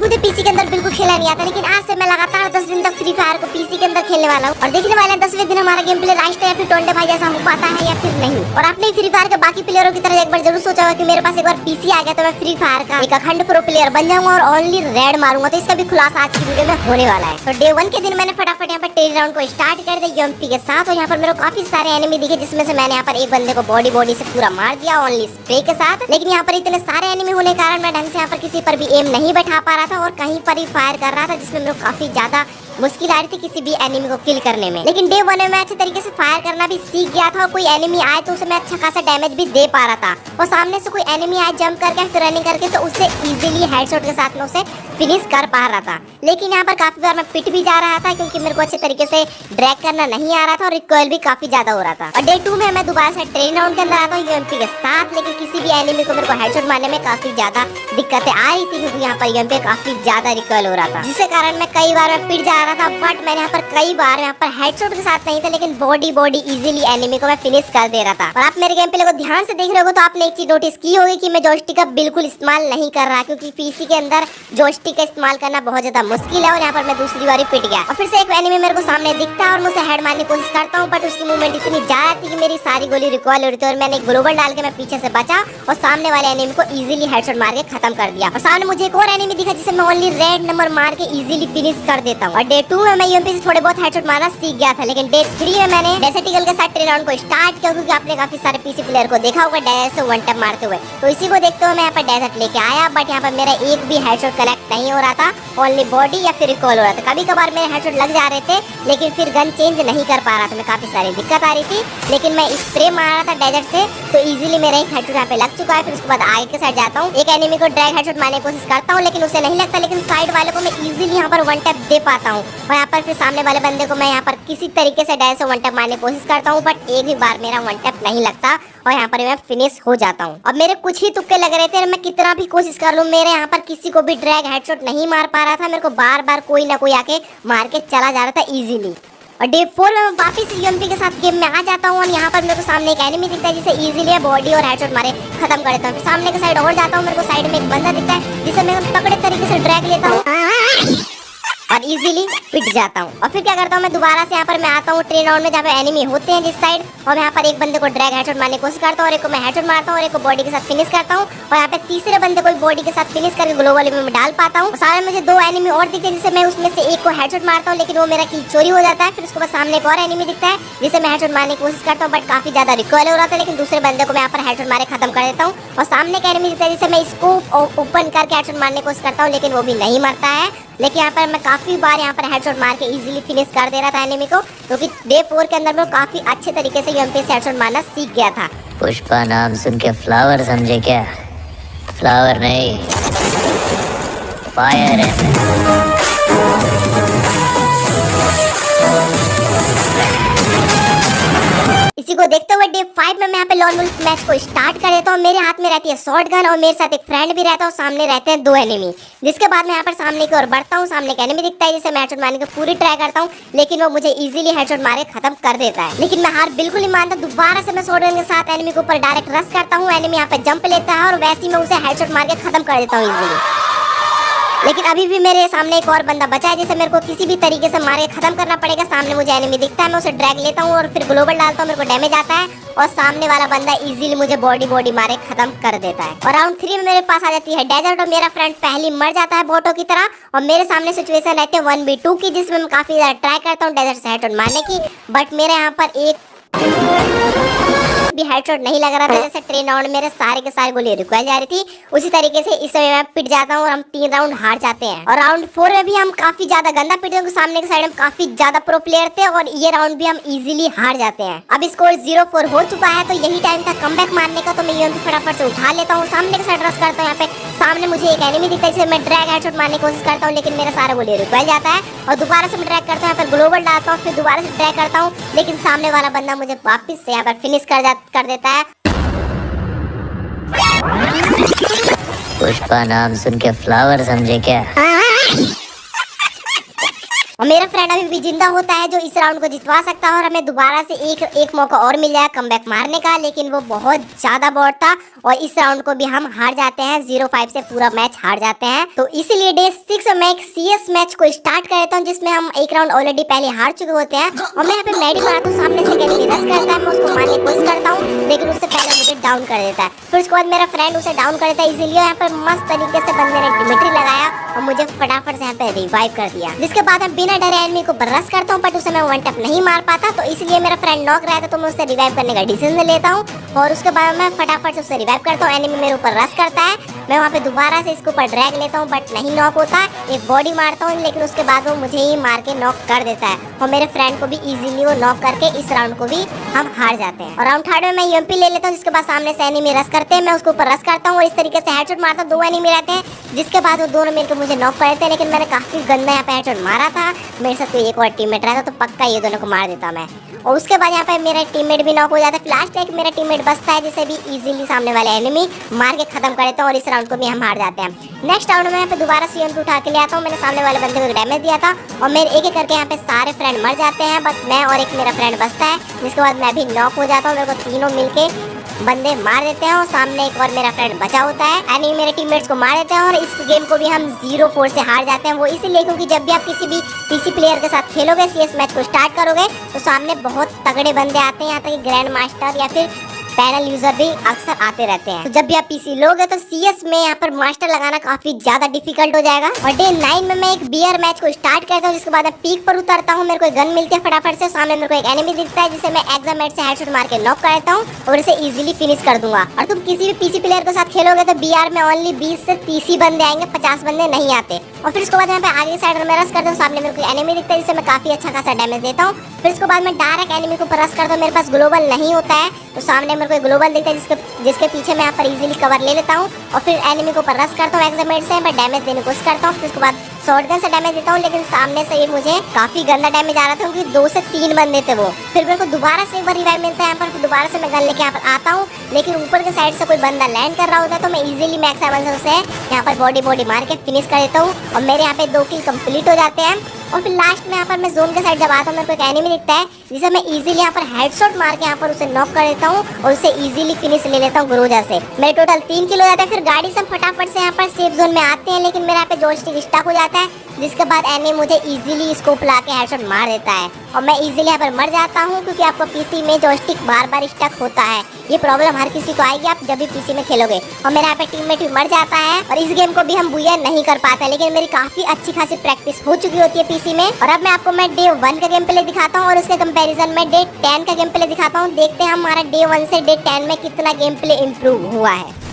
मुझे पीसी के अंदर बिल्कुल खेला नहीं आता, लेकिन आज से मैं लगातार 10 दिन तक फ्री फायर को पीसी के अंदर खेलने वाला हूँ और देखने वाले हैं 10वें दिन हमारा गेम प्ले राइस्ट या फिर टोंडे भाई जैसा हो पाता है या फिर नहीं। और आपने फ्री फायर के बाकी प्लेयरों की तरह एक बार जरूर सोचा होगा कि मेरे पास एक बार पीसी आ गया तो मैं फ्री फायर का एक अखंड प्रो प्लेयर बन जाऊंगा और ओनली रेड मारूंगा। तो इसका भी खुलासा आज की वीडियो में होने वाला है। तो डे 1 के दिन मैंने फटाफट यहाँ पर टेल राउंड को स्टार्ट कर दिया यूएमपी के साथ और यहाँ पर मेरे को काफी सारे एनिमी दिखे, जिसमें से मैंने यहाँ पर एक बंदे को बॉडी से पूरा मार दिया ओनली स्प्रे के साथ। लेकिन यहाँ पर इतने सारे एनिमी होने के कारण मैं ढंग से यहाँ पर किसी पर भी एम नहीं बैठा पा रहा था और कहीं पर ही फायर कर रहा था, जिसमें मेरे को काफी ज्यादा मुश्किल आ रही थी किसी भी एनिमी को किल करने में। लेकिन डे 1 में मैं अच्छे तरीके से फायर करना भी सीख गया था और कोई एनिमी आए तो उसे मैं अच्छा खासा डैमेज भी दे पा रहा था और सामने से कोई एनिमी आए जंप करके फिर रनिंग करके तो उससे इजीली हेडशॉट के साथ में उसे फिनिश कर पा रहा था। लेकिन यहाँ पर काफी बार मैं पिट भी जा रहा था क्योंकि मेरे को अच्छे तरीके से ड्रैग करना नहीं आ रहा था और रिकॉइल भी काफी ज्यादा हो रहा था। और डे 2 में मैं दोबारा से ट्रेन राउंड के अंदर आता हूँ यूएमपी के साथ, लेकिन किसी भी एनिमी को मेरे को हेडशॉट मारने में काफी ज्यादा दिक्कतें आ रही थी क्योंकि यहाँ पर यूएमपी काफी ज्यादा रिकॉइल हो रहा था, जिसके कारण मैं कई बार मैं पिट जा रहा था। बट मैंने यहाँ पर कई बार यहाँ पर हेडशॉट के साथ नहीं था, लेकिन बॉडी इजीली एनिमी को मैं फिनिश कर दे रहा था। और आप मेरे गेम प्ले को ध्यान से देख रहे हो तो आपने एक चीज नोटिस की होगी कि मैं जॉयस्टिक का बिल्कुल इस्तेमाल नहीं कर रहा क्योंकि पीसी के अंदर जॉयस्टिक का इस्तेमाल करना बहुत ज्यादा मुश्किल है। और यहाँ पर मैं दूसरी बार पिट गया और फिर से एक एनिमी मेरे को सामने दिखता है और मुझे हेड मारने की कोशिश करता हूँ, बट उसकी मूवमेंट इतनी ज्यादा थी कि मेरी सारी गोली रिकॉइल हो रही थी और मैंने एक ग्लोबल डाल के मैं पीछे से बचा और सामने वाले एनिमी को इजीली हेडशॉट मार के खत्म कर दिया। और सामने मुझे एक और एनिमी दिखा जिसे मैं ओनली रेड नंबर मार के इजीली फिनिश कर देता हूँ। और डे 2 में मैं यूएमपी से थोड़े बहुत हेडशॉट मारना सीख गया था, लेकिन डे 3 में मैंने डेसेटिकल के साथ ट्रेन राउंड को स्टार्ट किया क्योंकि आपने काफी सारे पीसी प्लेयर को देखा होगा डेजर्ट से वन टैप मारते हुए। तो इसी को देखते हुए मैं यहाँ पर डेजर्ट लेके आया, बट यहाँ पर मेरा एक भी हेडशॉट कलेक्ट नहीं हो रहा था, ओनली बॉडी या फिर रिकॉल हो रहा था। कभी कभार मेरे हेडशॉट लग जा रहे थे लेकिन फिर गन चेंज नहीं कर पा रहा था, मैं काफी सारी दिक्कत आ रही थी। लेकिन मैं स्प्रे मार रहा था डेजर्ट से तो इजीली मेरा एक हेडशॉट यहाँ पे लग चुका है। फिर उसके बाद आगे के साइड जाता हूँ, एक एनिमी को ड्रैग हेडशॉट मारने की कोशिश करता हूँ लेकिन उसे नहीं लगता, लेकिन साइड वाले को मैं इजीली यहाँ पर वन टैप दे पाता हूँ। और यहाँ पर फिर सामने वाले बंदे को मैं यहाँ पर किसी तरीके से डैश से वन टैप मारने की कोशिश करता हूँ, बट एक भी बार मेरा वन टैप नहीं लगता और यहाँ पर मैं फिनिश हो जाता हूँ। अब मेरे कुछ ही तुक्के लग रहे थे, मैं कितना भी कोशिश कर लूँ मेरे यहाँ पर किसी को भी ड्रैग हेडशॉट नहीं मार पा रहा था। मेरे को बार बार कोई ना कोई आके मार के चला जा रहा था इजीली। और डे 4 में मैं वापस यूएमपी के साथ गेम में आ जाता हूँ और यहाँ पर मेरे को सामने एक एनिमी दिखता है जिसे इजीली बॉडी और हेडशॉट मारे खत्म कर देता हूँ। फिर सामने के साइड और जाता हूँ, मेरे को साइड में एक बंदा दिखता है जिसे मैं तगड़े तरीके से ड्रैग लेता हूँ और इजीली पिट जाता हूँ। और फिर क्या करता हूँ मैं दोबारा से यहाँ पर मैं आता हूँ ट्रेन राउंड में जहाँ पे एनिमी होते हैं जिस साइड, और यहाँ पर एक बंदे को ड्रैग हेडशॉट मारने की कोशिश करता हूँ और एक को मैं हेडशॉट मारता हूँ और एक को बॉडी के साथ फिनिश करता हूँ और यहाँ पे तीसरे बंदे को बॉडी के साथ फिनिश करके ग्लोबल में डाल पाता हूँ। सामने मुझे 2 एनिमी और दिखते हैं जिसे मैं उसमें से एक को हेडशॉट मारता हूँ लेकिन वो मेरा किल चोरी हो जाता है। फिर उसके बाद सामने एक और एनिमी दिखता है जिसे मैं हेडशॉट मारने की कोशिश करता हूँ, बट काफी ज्यादा रिकॉइल हो रहा था, लेकिन दूसरे बंदे को मैं यहाँ पर हेडशॉट मारे खत्म कर देता हूँ। और सामने एक एनिमी दिखता है जिसे मैं स्कोप ओपन करके हेडशॉट मारने की कोशिश करता हूँ लेकिन वो भी नहीं मरता है। लेकिन यहाँ पर मैं काफी बार यहाँ पर हेडशॉट मार के इजीली फिनिश कर दे रहा था एनिमी को, क्योंकि डे 4 के अंदर मैं काफी अच्छे तरीके से यूएमपी से हेडशॉट मारना सीख गया था। पुष्पा नाम सुन के फ्लावर समझे क्या? फ्लावर नहीं, फायर है। इसी को देखते हुए डे 5 में मैं यहाँ पे लॉन वुल्फ मैच को स्टार्ट कर देता हूँ। मेरे हाथ में रहती है शॉर्ट गन और मेरे साथ एक फ्रेंड भी रहता है और सामने रहते हैं 2 एनिमी। जिसके बाद मैं यहाँ पर सामने की ओर बढ़ता हूँ, सामने एक एनिमी दिखता है जिसे मैं हेडशॉट मारने की पूरी ट्राई करता हूँ लेकिन वो मुझे इजीली हेडशॉट मारे खत्म कर देता है। लेकिन मैं हार बिल्कुल नहीं मानता, दोबारा से मैं शॉर्ट गन के साथ एनिमी के ऊपर डायरेक्ट रश करता हूँ। एनिमी यहाँ पे जंप लेता है और वैसे ही मैं उसे हेडशॉट मार के खत्म कर देता हूँ इजीली। लेकिन अभी भी मेरे सामने एक और बंदा बचा है जिसे मेरे को किसी भी तरीके से मारे खत्म करना पड़ेगा। सामने मुझे एनिमी दिखता है, मैं उसे ड्रैग लेता हूँ और फिर ग्लोबल डालता हूँ, मेरे को डैमेज आता है और सामने वाला बंदा इजीली मुझे बॉडी मारे खत्म कर देता है। और राउंड 3 में मेरे पास आ जाती है डेजर्ट और मेरा फ्रेंड पहले मर जाता है बोटो की तरह और मेरे सामने सिचुएशन रहती है 1v2 की, जिसमें मैं काफी ज्यादा ट्राई करता हूँ डेजर्ट से हेडशॉट मारने की, बट मेरे यहाँ पर एक भी हेडशॉट नहीं लग रहा था। जैसे ट्रेन राउंड मेरे सारे के सारे गोली रिकॉइल जा रही थी, उसी तरीके से इस समय मैं पिट जाता हूँ और हम 3 राउंड हार जाते हैं। और राउंड 4 में भी हम काफी ज्यादा गंदा पिटे, सामने के साइड में काफी ज्यादा प्रो प्लेयर थे और ये राउंड भी हम इजीली हार जाते हैं। अब स्कोर 0-4 हो चुका है तो यही टाइम था कमबैक मारने का, तो मैं यूएमपी फटाफट से उठा लेता हूँ, सामने के साइड रश करता हूँ। यहाँ पे सामने मुझे एक एनिमी दिखता है जिसे मैं ड्रैग हेडशॉट मारने की कोशिश करता हूँ लेकिन मेरा सारा गोली रिकॉइल जाता है और दोबारा से मैं ड्रैग करता हूँ, यहाँ पर ग्लोबल डालता हूँ, फिर दोबारा से ड्रैग करता हूँ लेकिन सामने वाला बंदा मुझे वापस से यहाँ पर फिनिश कर देता है। पुष्पा नाम सुन के फ्लावर समझे क्या? और मेरा फ्रेंड अभी भी जिंदा होता है जो इस राउंड को जितवा सकता है और हमें दोबारा से एक मौका और मिल जाए कमबैक मारने का, लेकिन वो बहुत ज्यादा बॉट था और इस राउंड को भी हम हार जाते हैं। 0-5 से पूरा मैच हार जाते हैं। तो इसीलिए डे 6 में एक CS मैच को स्टार्ट कर देता हूँ जिसमें हम एक राउंड ऑलरेडी पहले हार चुके होते हैं। और मैं यहाँ पे मेडी मारता हूँ, सामने से कैसे रस करता है, मैं उसको मारने की कोशिश करता हूँ लेकिन उससे पहले मुझे डाउन कर देता है। फिर उसके बाद मेरा फ्रेंड उसे डाउन कर देता है। इसीलिए यहाँ पर मस्त तरीके से बंदे ने डिमिट्री लगाया और मुझे फटाफट से यहाँ पे रिवाइव कर दिया। जिसके बाद मैं बिना डरे एनिमी को रस करता हूँ बट उसे मैं वन टैप नहीं मार पाता। तो इसलिए मेरा फ्रेंड नॉक रहा था तो मैं उसे रिवाइव करने का डिसीजन लेता हूँ और उसके बाद मैं फटाफट से उसे रिवाइव करता हूँ। एनिमी मेरे ऊपर रस करता है, मैं वहाँ पे दोबारा से इसके ऊपर ड्रैग लेता हूँ बट नहीं नॉक होता। एक बॉडी मारता हूँ लेकिन उसके बाद वो मुझे ही मार के नॉक कर देता है और मेरे फ्रेंड को भी इजीली वो नॉक करके इस राउंड को भी हम हार जाते हैं। और राउंड 3 में मैं यूएमपी ले लेता हूँ जिसके बाद सामने से एनिमी रस करते हैं, मैं उसके ऊपर रस करता हूँ और इस तरीके से हेडशॉट मारता हूँ। 2 एनिमी रहते हैं जिसके बाद वो दोनों मिलकर मुझे नॉक कर देते हैं, लेकिन मैंने काफी गंदा यहाँ पे हेडशॉट मारा था। मेरे साथ कोई एक और टीममेट रहता तो पक्का ये दोनों को मार देता मैं। और उसके बाद यहाँ पे मेरा टीममेट भी नॉक हो जाता है। लास्ट एक मेरा टीममेट बचता है जिसे भी इजीली सामने वाले एनिमी मार के खत्म कर देते हैं और इस राउंड को भी हम हार जाते हैं। नेक्स्ट राउंड में यहाँ पे दोबारा CM उठा के ले आता हूँ। मैंने सामने वाले बंदे को डैमेज दिया था और मेरे एक एक करके यहाँ पे सारे फ्रेंड मर जाते हैं, बस मैं और एक मेरा फ्रेंड बचता है। जिसके बाद मैं भी नॉक हो जाता हूँ। मेरे को तीनों मिलके बंदे मार देते हैं और सामने एक और मेरा फ्रेंड बचा होता है। एनिमी मेरे टीममेट्स को मार देते हैं और इस गेम को भी हम 0-4 से हार जाते हैं। वो इसीलिए क्योंकि जब भी आप किसी भी PC प्लेयर के साथ खेलोगे, CS मैच को स्टार्ट करोगे तो सामने बहुत तगड़े बंदे आते हैं। यहाँ तक कि ग्रैंड मास्टर या फिर पैनल यूजर भी अक्सर आते रहते हैं। तो जब भी आप PC लोगे तो CS में यहाँ पर मास्टर लगाना काफी ज्यादा डिफिकल्ट हो जाएगा। और डे 9 में मैं एक BR मैच को स्टार्ट करता हूँ जिसके बाद मैं पीक पर उतरता हूँ। मेरे को गन मिलती है फटाफट से, सामने मेरे को एक एनिमी दिखता है जिसे मैं एक्सामेट से हेडशॉट मार के नॉक कर देता हूँ और इसे इजीली फिनिश कर दूंगा। और तुम किसी भी PC प्लेयर के साथ खेलोगे तो BR में ओनली 20 से 30 ही बंदे आएंगे, 50 बंदे नहीं आते। और फिर उसके बाद यहाँ पे आगे साइड में रस करता हूँ, सामने मेरे को एनिमी दिखता है जिसे मैं काफी अच्छा खासा डैमेज देता हूँ। फिर उसके बाद मैं डायरेक्ट एनिमी को रस करता हूँ। मेरे पास ग्लोबल नहीं होता है तो सामने मेरे को ग्लोबल दिखता है जिसके पीछे मैं यहाँ पर इजीली कवर ले लेता हूँ और फिर एनिमी को रस करता हूँ एक्सामेट से। मैं डैमेज देने की कोशिश करता हूँ, फिर उसके बाद शॉटगन से डैमेज देता हूँ लेकिन सामने से ये मुझे काफी गंदा डैमेज आ रहा था क्योंकि 2 से 3 बंदे थे वो। फिर मेरे को दोबारा से एक बार रिवाइव मिलता है यहाँ पर, फिर दोबारा से मैं गन लेके यहाँ पर आता हूँ लेकिन ऊपर के साइड से कोई बंदा लैंड कर रहा होता है तो मैं इजीली मैक्स 7 से यहाँ पर बॉडी मार के फिनिश कर देता हूँ और मेरे यहाँ पे 2 किल कंप्लीट हो जाते हैं। और फिर लास्ट में यहाँ पर मैं जोन के साइड जब आता हूँ मेरे को एक एनिमी दिखता है जिसे मैं इजीली यहाँ पर हेडशॉट मार के यहाँ पर उसे नॉक कर देता हूँ और उसे इजीली फिनिश ले लेता हूँ ग्रोजा से। मेरे टोटल 3 किल हो जाते हैं। फिर गाड़ी से फटाफट से यहाँ पर सेफ जोन में आते हैं लेकिन मेरे यहाँ पे जॉयस्टिक स्टक हो जाता है जिसके बाद एनिमी मुझे इजीली स्कोप ला के हेडशॉट मार देता है और मैं इजीली यहाँ पर मर जाता हूँ क्योंकि आपको PC में जॉयस्टिक बार स्टक होता है। ये प्रॉब्लम हर किसी को आएगी आप जब भी PC में खेलोगे। और मेरे यहाँ पे टीममेट भी मर जाता है और इस गेम को भी हम बुया नहीं कर पाते, लेकिन मेरी काफी अच्छी खासी प्रैक्टिस हो चुकी होती है PC में। और अब मैं आपको डे 1 का गेम प्ले दिखाता हूँ और उसके कंपैरिजन में डे 10 का गेम प्ले दिखाता हूँ। देखते हैं हमारा डे 1 से डे 10 में कितना गेम प्ले इम्प्रूव हुआ है।